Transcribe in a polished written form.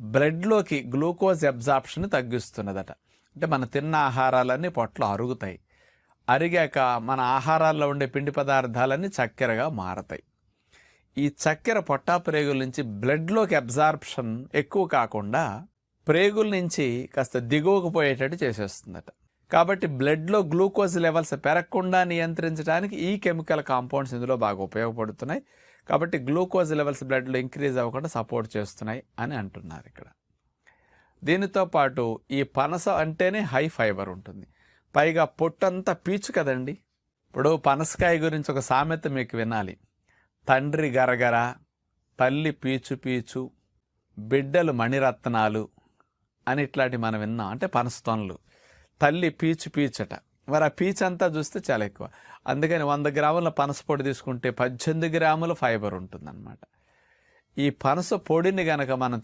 బ్లడ్లోకి glucose absorption తగ్గిస్తున్నదట. అంటే మన తిన్న ఆహారాలన్నీ పొట్టలో అరుగుతాయి. అరిగాక మన ఆహారాల్లో ఉండే పిండి పదార్థాలన్నీ చక్కెరగా మారతాయి. ఈ చక్కెర పొట్టా ప్రేగుల నుంచి బ్లడ్లోకి అబ్జార్ప్షన్ ఎక్కువ కాకుండా ప్రేగుల నుంచి కాస్త దిగువకు పోయేటట్టు చేసేస్తుందట. కాబట్టి బ్లడ్లో గ్లూకోజ్ లెవెల్స్ పెరగకుండా నియంత్రించడానికి ఈ కెమికల్ కాంపౌండ్స్ ఇందులో బాగా ఉపయోగపడుతున్నాయి. కాబట్టి గ్లూకోజ్ లెవెల్స్ బ్లడ్లో ఇంక్రీజ్ అవ్వకుండా సపోర్ట్ చేస్తున్నాయి అని అంటున్నారు ఇక్కడ. దీనితో పాటు ఈ పనస అంటేనే హై ఫైబర్ ఉంటుంది. పైగా పొట్టంతా పీచు కదండి. ఇప్పుడు పనసకాయ గురించి ఒక సామెత మీకు వినాలి. తండ్రి గరగర, తల్లి పీచు పీచు, బిడ్డలు మణిరత్నాలు అని ఇట్లాంటి మనం విన్నాం. అంటే పనసతోనలు. తల్లి పీచు పీచట. మరి ఆ పీచు అంతా చూస్తే చాలా ఎక్కువ. అందుకని 100 గ్రాముల పనస పొడి తీసుకుంటే 18 గ్రాముల ఫైబర్ ఉంటుందన్నమాట. ఈ పనస పొడిని గనక మనం